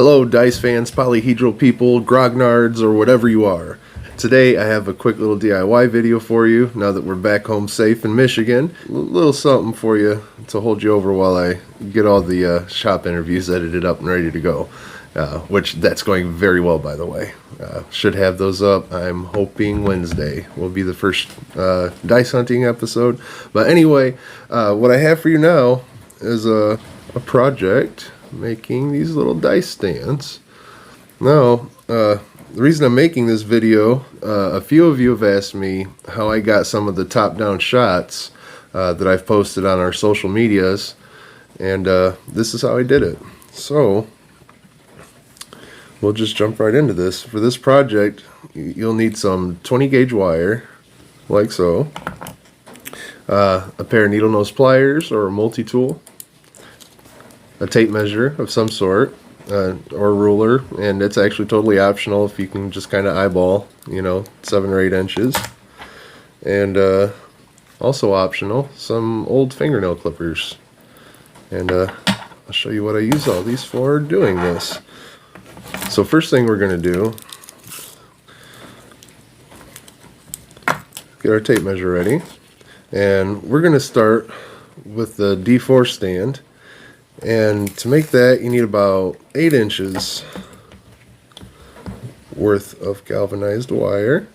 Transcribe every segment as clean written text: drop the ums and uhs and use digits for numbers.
Hello dice fans, polyhedral people, grognards, or whatever you are. Today I have a quick little DIY video for you now that we're back home safe in Michigan. A little something for you to hold you over while I get all the shop interviews edited up and ready to go. Which that's going very well, by the way. Should have those up. I'm hoping Wednesday will be the first dice hunting episode. But anyway, what I have for you now is a project making these little dice stands. Now, the reason I'm making this video, a few of you have asked me how I got some of the top-down shots that I've posted on our social medias, and this is how I did it. So we'll just jump right into this. For this project, you'll need some 20 gauge wire, like so, a pair of needle nose pliers or a multi-tool, a tape measure of some sort, or a ruler, and it's actually totally optional if you can just kind of eyeball, 7 or 8 inches. And also optional, some old fingernail clippers. And I'll show you what I use all these for doing this. So first thing we're going to do, get our tape measure ready, and we're going to start with the D4 stand. And to make that, you need about 8 inches worth of galvanized wire.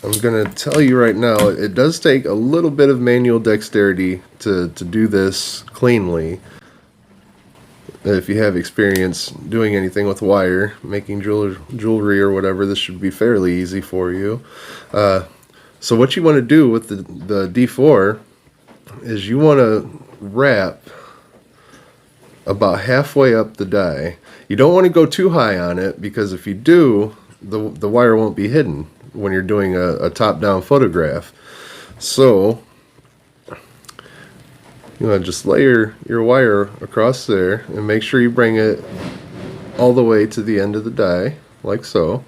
I'm going to tell you right now, it does take a little bit of manual dexterity to do this cleanly. If you have experience doing anything with wire, making jewelry or whatever, this should be fairly easy for you. So what you want to do with the D4 is you want to wrap about halfway up the die. You don't want to go too high on it, because if you do, the wire won't be hidden when you're doing a top-down photograph. So you want to just layer your wire across there and make sure you bring it all the way to the end of the die, like so.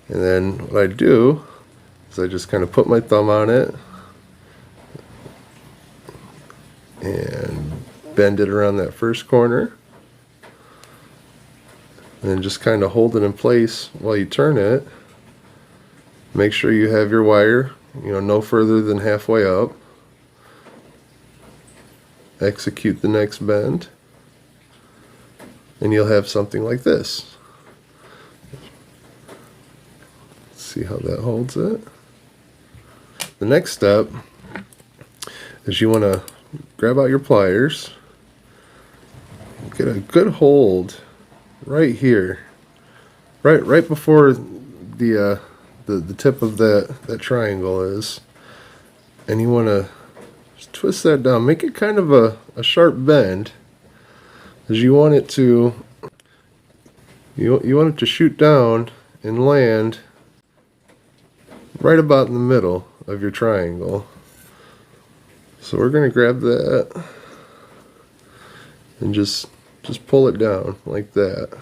And then what I do is I just kind of put my thumb on it and bend it around that first corner, and then just kind of hold it in place while you turn it. Make sure you have your wire, no further than halfway up. Execute the next bend, and you'll have something like this. Let's see how that holds it. The next step is you want to grab out your pliers, get a good hold right here, right before the tip of that triangle is, and you want to just twist that down. Make it kind of a sharp bend, as you want it to shoot down and land right about in the middle of your triangle. So we're going to grab that and just pull it down like that.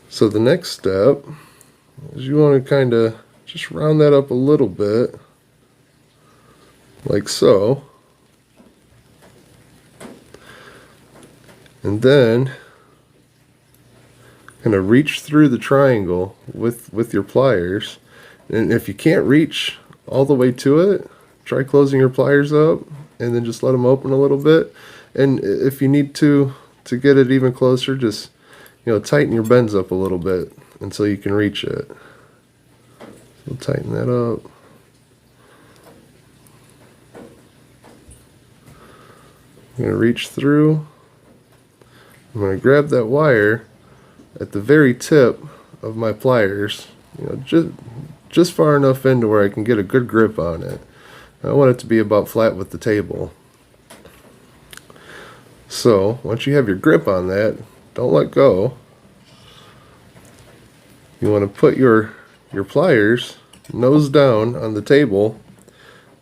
So the next step is you want to kind of just round that up a little bit, like so. And then kind of reach through the triangle with your pliers. And if you can't reach all the way to it, try closing your pliers up and then just let them open a little bit. And if you need to get it even closer, just tighten your bends up a little bit until you can reach it. So tighten that up. I'm going to reach through. I'm going to grab that wire at the very tip of my pliers, just far enough in to where I can get a good grip on it. I want it to be about flat with the table. So once you have your grip on that, don't let go. You want to put your pliers nose down on the table,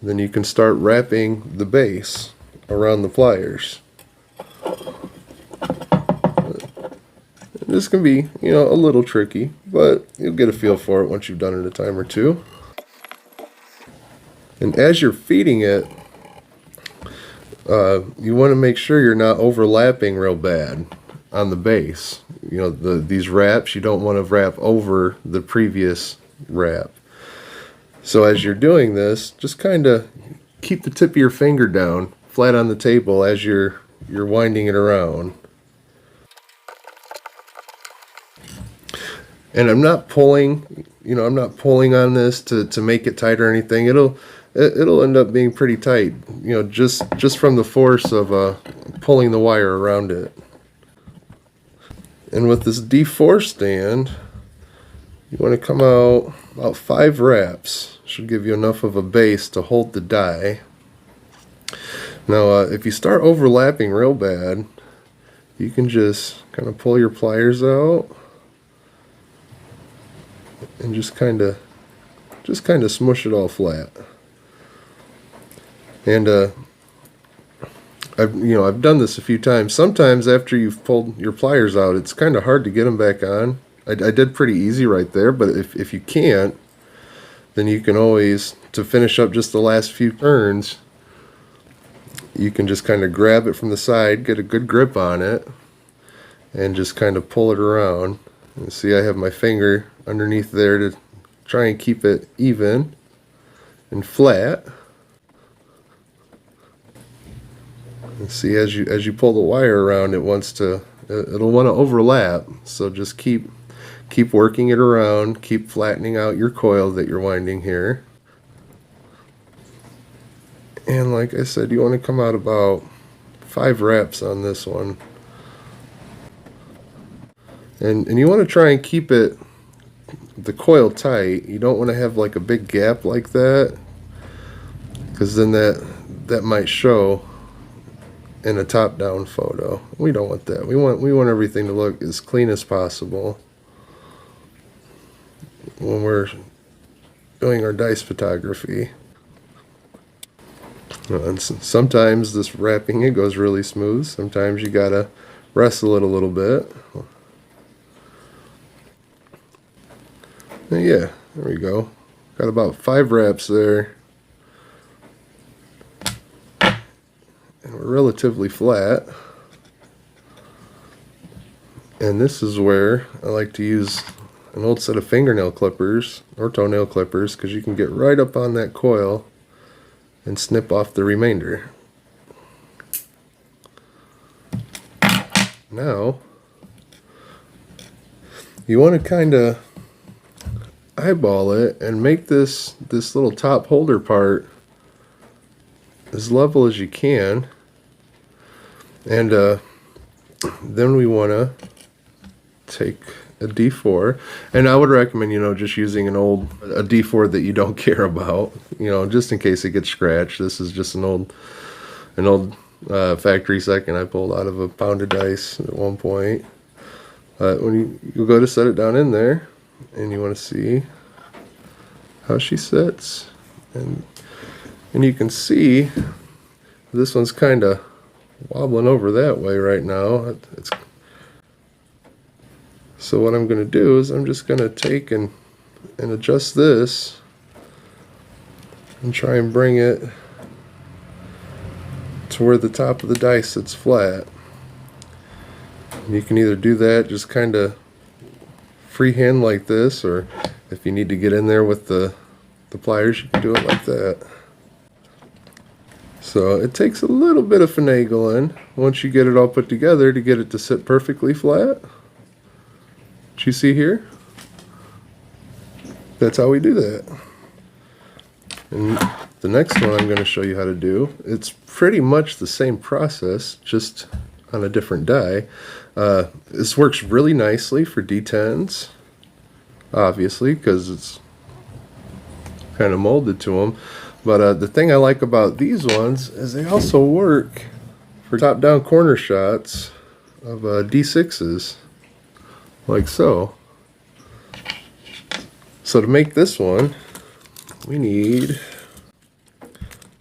then you can start wrapping the base around the pliers. This can be, a little tricky, but you'll get a feel for it once you've done it a time or two. And as you're feeding it You want to make sure you're not overlapping real bad on the base. You know, these wraps, you don't want to wrap over the previous wrap. So as you're doing this, just kind of keep the tip of your finger down flat on the table as you're winding it around. And I'm not pulling, you know, I'm not pulling on this to make it tight or anything. It'll end up being pretty tight, you know, just from the force of pulling the wire around it. And with this D4 stand, you want to come out about 5 wraps. Should give you enough of a base to hold the die. Now, if you start overlapping real bad, you can just kind of pull your pliers out and just kind of smush it all flat. And I've done this a few times. Sometimes after you've pulled your pliers out, it's kind of hard to get them back on. I did pretty easy right there, but if you can't, then you can always, to finish up just the last few turns, you can just kind of grab it from the side, get a good grip on it, and just kind of pull it around. And see, I have my finger underneath there to try and keep it even and flat. And see, as you pull the wire around, it'll want to overlap. So just keep working it around, keep flattening out your coil that you're winding here. And like I said, you want to come out about 5 wraps on this one. And you want to try and keep the coil tight. You don't want to have like a big gap like that, because then that might show in a top-down photo. We don't want that. We want everything to look as clean as possible when we're doing our dice photography. And sometimes this wrapping, it goes really smooth. Sometimes you gotta wrestle it a little bit. And yeah, there we go. Got about 5 wraps there. And we're relatively flat. And this is where I like to use an old set of fingernail clippers or toenail clippers, because you can get right up on that coil and snip off the remainder. Now, you want to kind of eyeball it and make this little top holder part as level as you can. And then we want to take a D4, and I would recommend, just using a D4 that you don't care about, just in case it gets scratched. This is just an old factory second I pulled out of a pound of dice at one point. When you go to set it down in there, and you want to see how she sits, and you can see this one's kind of wobbling over that way right now. So what I'm going to do is I'm just going to take and adjust this and try and bring it to where the top of the dice sits flat. And you can either do that just kind of freehand like this, or if you need to get in there with the pliers, you can do it like that. So it takes a little bit of finagling once you get it all put together to get it to sit perfectly flat. You see here? That's how we do that. And the next one I'm going to show you how to do, it's pretty much the same process, just on a different die. This works really nicely for D10s, obviously, because it's kind of molded to them. But the thing I like about these ones is they also work for top-down corner shots of D6s. Like so. So to make this one, we need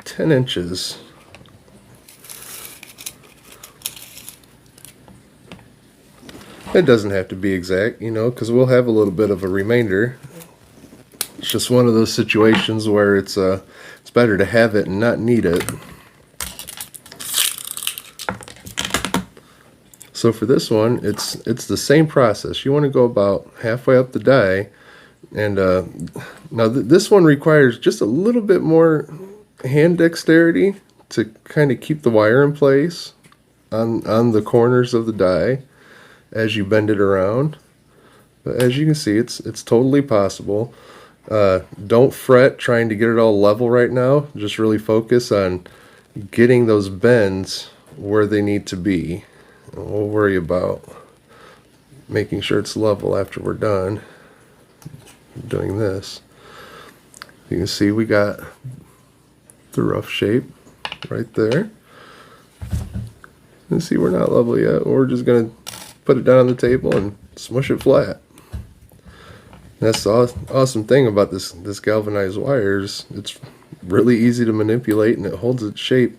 10 inches. It doesn't have to be exact, because we'll have a little bit of a remainder. It's just one of those situations where it's better to have it and not need it. So for this one, it's the same process. You want to go about halfway up the die, and now this one requires just a little bit more hand dexterity to kind of keep the wire in place on the corners of the die as you bend it around. But as you can see, it's totally possible. Don't fret trying to get it all level right now. Just really focus on getting those bends where they need to be. And we'll worry about making sure it's level after we're done doing this. You can see we got the rough shape right there. You can see we're not level yet. We're just going to put it down on the table and smush it flat. That's the awesome thing about this galvanized wires. It's really easy to manipulate, and it holds its shape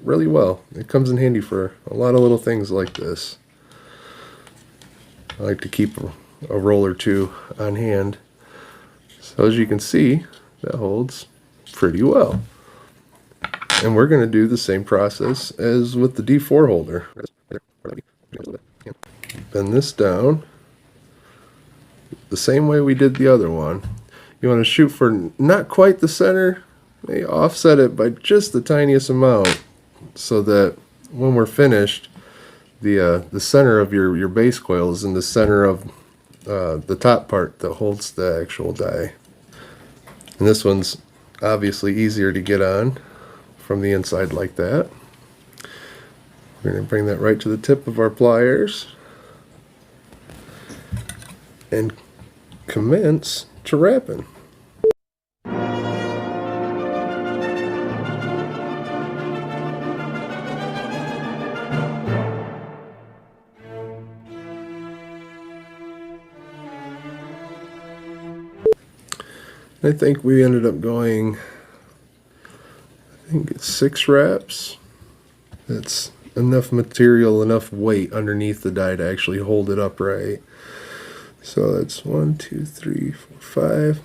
really well. It comes in handy for a lot of little things like this. I like to keep a roll or two on hand. So as you can see, that holds pretty well. And we're going to do the same process as with the D4 holder. Bend this down the same way we did the other one. You want to shoot for not quite the center. Maybe offset it by just the tiniest amount, so that when we're finished, the center of your base coil is in the center of the top part that holds the actual die. And this one's obviously easier to get on from the inside like that. We're going to bring that right to the tip of our pliers and commence to wrapping. I think we ended up going, I think it's 6 wraps. That's enough material, enough weight underneath the die to actually hold it upright. So that's 1, 2, 3, 4, 5.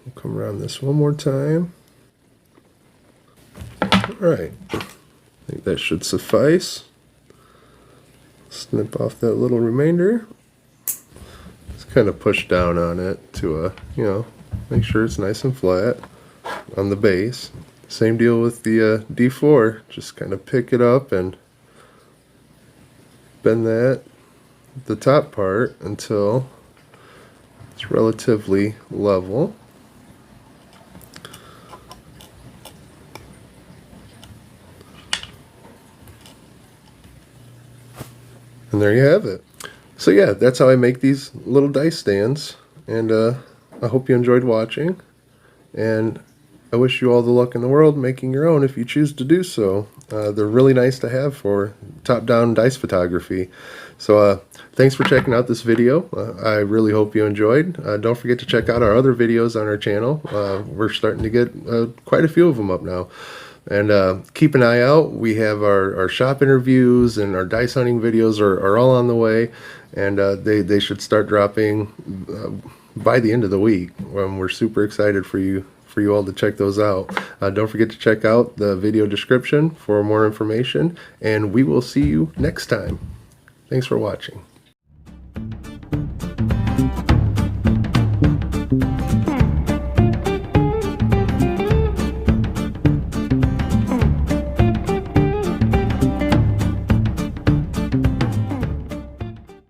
We'll come around this one more time. Alright, I think that should suffice. Snip off that little remainder. Just kind of push down on it to, make sure it's nice and flat on the base. Same deal with the D4. Just kind of pick it up and bend that, the top part, until it's relatively level. And there you have it. So yeah, that's how I make these little dice stands, and I hope you enjoyed watching, and I wish you all the luck in the world making your own if you choose to do so. They're really nice to have for top-down dice photography. So thanks for checking out this video. I really hope you enjoyed. Don't forget to check out our other videos on our channel. We're starting to get quite a few of them up now. And keep an eye out. We have our shop interviews and our dice hunting videos are all on the way. And they should start dropping by the end of the week. We're super excited for you all to check those out. Don't forget to check out the video description for more information, and we will see you next time. Thanks for watching.